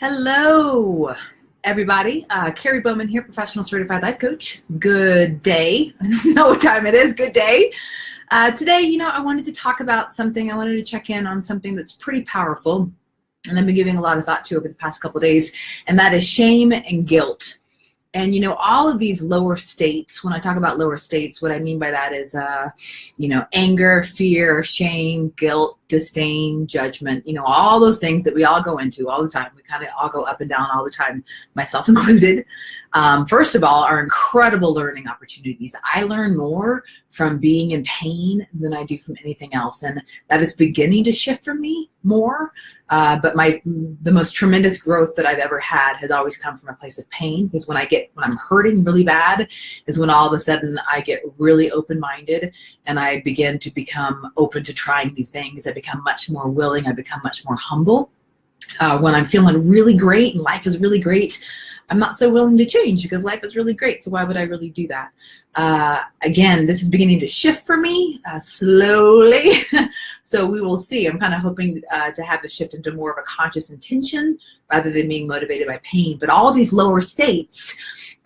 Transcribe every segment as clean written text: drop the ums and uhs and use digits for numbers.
Hello, everybody. Carrie Bowman here, professional certified life coach. Good day. I don't know what time it is. Good day. Today, I wanted to talk about something. I wanted to check in on something that's pretty powerful, and I've been giving a lot of thought to over the past couple of days, and that is shame and guilt. And, all of these lower states, when I talk about lower states, what I mean by that is, anger, fear, shame, guilt, disdain, judgment, all those things that we all go into all the time. We kind of all go up and down all the time, myself included. First of all, are incredible learning opportunities. I learn more from being in pain than I do from anything else. And that is beginning to shift for me more. But the most tremendous growth that I've ever had has always come from a place of pain, because when I'm hurting really bad is when all of a sudden I get really open-minded and I begin to become open to trying new things. I become much more willing. I become much more humble. When I'm feeling really great and life is really great, I'm not so willing to change because life is really great. So why would I really do that? Again, this is beginning to shift for me slowly. So we will see. I'm kind of hoping to have the shift into more of a conscious intention rather than being motivated by pain. But all these lower states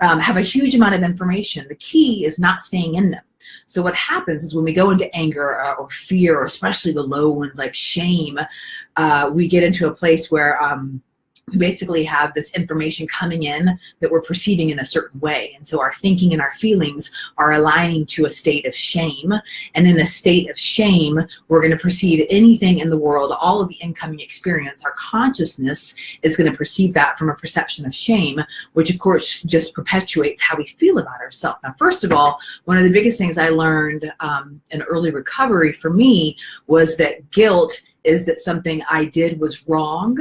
have a huge amount of information. The key is not staying in them. So what happens is when we go into anger or fear, or especially the low ones like shame, we get into a place where we basically have this information coming in that we're perceiving in a certain way. And so our thinking and our feelings are aligning to a state of shame. And in a state of shame, we're going to perceive anything in the world, all of the incoming experience. Our consciousness is going to perceive that from a perception of shame, which of course just perpetuates how we feel about ourselves. Now, first of all, one of the biggest things I learned in early recovery for me was that guilt is that something I did was wrong.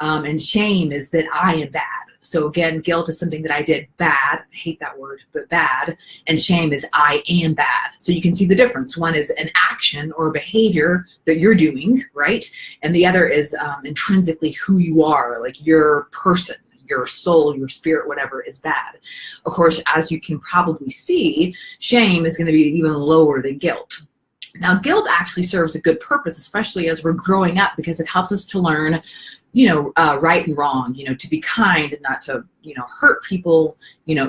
And shame is that I am bad. So again, guilt is something that I did bad. I hate that word, but bad. And shame is I am bad. So you can see the difference. One is an action or behavior that you're doing, right? And the other is intrinsically who you are, like your person, your soul, your spirit, whatever is bad. Of course, as you can probably see, shame is going to be even lower than guilt. Now, guilt actually serves a good purpose, especially as we're growing up, because it helps us to learn right and wrong, to be kind and not to, hurt people,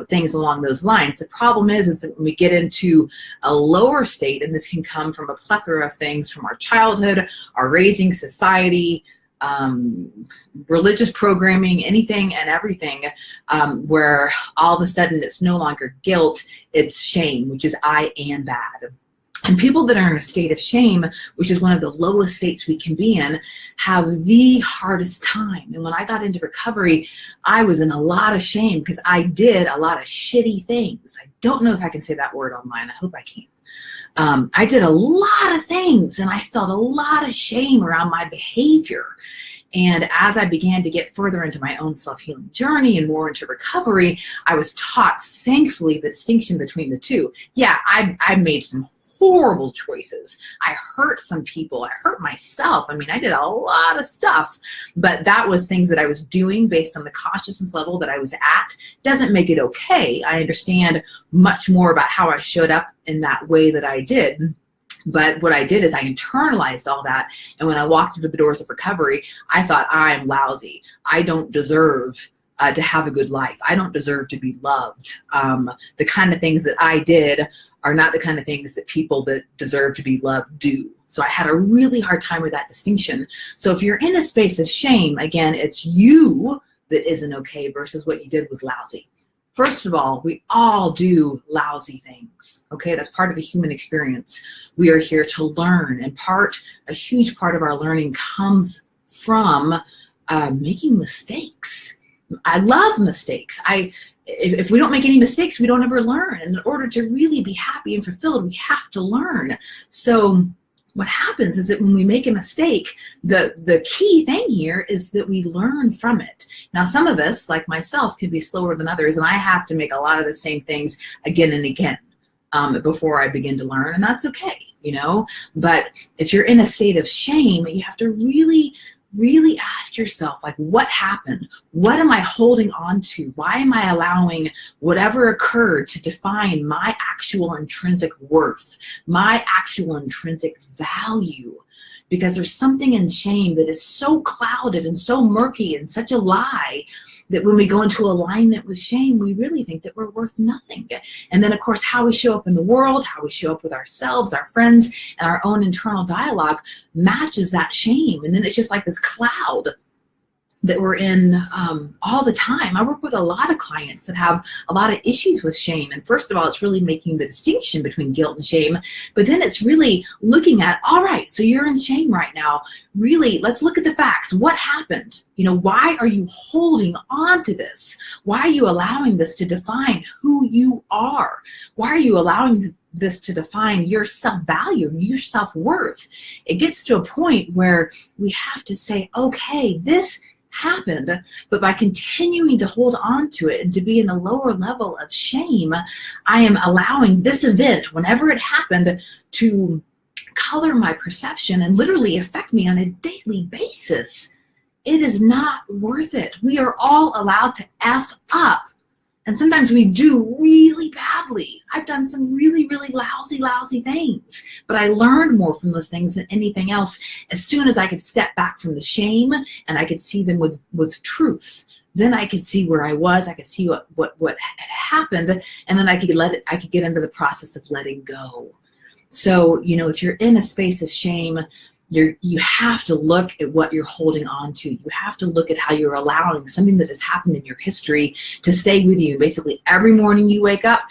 things along those lines. The problem is that when we get into a lower state, and this can come from a plethora of things from our childhood, our raising, society, religious programming, anything and everything, where all of a sudden it's no longer guilt, it's shame, which is I am bad. And people that are in a state of shame, which is one of the lowest states we can be in, have the hardest time. And when I got into recovery, I was in a lot of shame because I did a lot of shitty things. I don't know if I can say that word online. I hope I can. I did a lot of things, and I felt a lot of shame around my behavior. And as I began to get further into my own self-healing journey and more into recovery, I was taught, thankfully, the distinction between the two. Yeah, I made some horrible choices. I hurt some people. I hurt myself. I mean, I did a lot of stuff, but that was things that I was doing based on the consciousness level that I was at. Doesn't make it okay. I understand much more about how I showed up in that way that I did. But what I did is I internalized all that. And when I walked into the doors of recovery, I thought, I'm lousy. I don't deserve to have a good life. I don't deserve to be loved. The kind of things that I did are not the kind of things that people that deserve to be loved do. So I had a really hard time with that distinction. So if you're in a space of shame, again, it's you that isn't okay versus what you did was lousy. First of all, we all do lousy things, okay? That's part of the human experience. We are here to learn, and a huge part of our learning comes from making mistakes. I love mistakes. If we don't make any mistakes, we don't ever learn. And in order to really be happy and fulfilled, we have to learn. So what happens is that when we make a mistake, the key thing here is that we learn from it. Now, some of us, like myself, can be slower than others, and I have to make a lot of the same things again and again before I begin to learn, and that's okay, But if you're in a state of shame, you have to really ask yourself, like, what happened? What am I holding on to? Why am I allowing whatever occurred to define my actual intrinsic worth, my actual intrinsic value? because there's something in shame that is so clouded and so murky and such a lie that when we go into alignment with shame, we really think that we're worth nothing. And then, of course, how we show up in the world, how we show up with ourselves, our friends, and our own internal dialogue matches that shame. And then it's just like this cloud that we're in all the time. I work with a lot of clients that have a lot of issues with shame. And first of all, it's really making the distinction between guilt and shame. But then it's really looking at, all right, so you're in shame right now. Really, let's look at the facts. What happened? You know, why are you holding on to this? Why are you allowing this to define who you are? Why are you allowing this to define your self-value, your self-worth? It gets to a point where we have to say, okay, this happened, but by continuing to hold on to it and to be in a lower level of shame, I am allowing this event, whenever it happened, to color my perception and literally affect me on a daily basis. It is not worth it. We are all allowed to F up. And sometimes we do really badly. I've done some really, really lousy things, but I learned more from those things than anything else as soon as I could step back from the shame and I could see them with truth. Then I could see where I was, I could see what had happened, and then I could get into the process of letting go. So, you know, if you're in a space of shame, you have to look at what you're holding on to. You have to look at how you're allowing something that has happened in your history to stay with you. Basically, every morning you wake up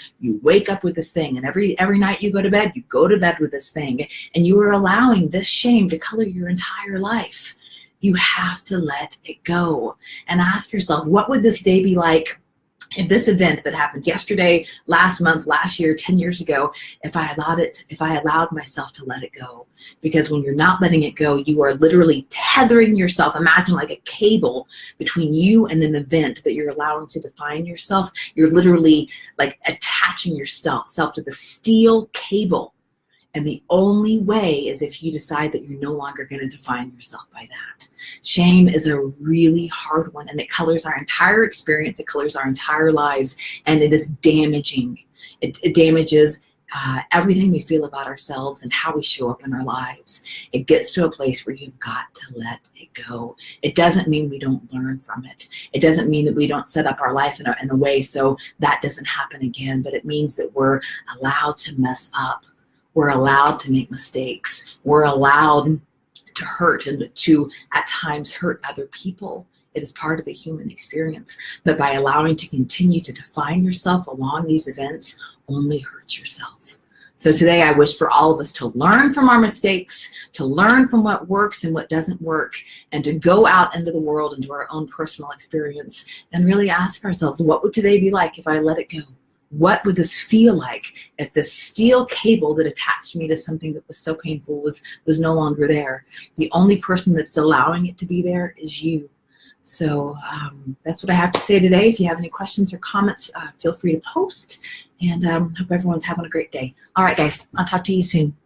with this thing. And every night you go to bed with this thing. And you are allowing this shame to color your entire life. You have to let it go and ask yourself, what would this day be like if this event that happened yesterday, last month, last year, 10 years ago, if I allowed myself to let it go? Because when you're not letting it go, you are literally tethering yourself. Imagine like a cable between you and an event that you're allowing to define yourself. You're literally like attaching yourself to the steel cable. And the only way is if you decide that you're no longer going to define yourself by that. Shame is a really hard one, and it colors our entire experience. It colors our entire lives, and it is damaging. It damages everything we feel about ourselves and how we show up in our lives. It gets to a place where you've got to let it go. It doesn't mean we don't learn from it. It doesn't mean that we don't set up our life in a way so that doesn't happen again, but it means that we're allowed to mess up. We're allowed to make mistakes. We're allowed to hurt and to, at times, hurt other people. It is part of the human experience. But by allowing to continue to define yourself along these events, only hurts yourself. So today I wish for all of us to learn from our mistakes, to learn from what works and what doesn't work, and to go out into the world, into our own personal experience, and really ask ourselves, what would today be like if I let it go? What would this feel like if the steel cable that attached me to something that was so painful was no longer there? The only person that's allowing it to be there is you. So that's what I have to say today. If you have any questions or comments, feel free to post. And hope everyone's having a great day. All right, guys, I'll talk to you soon.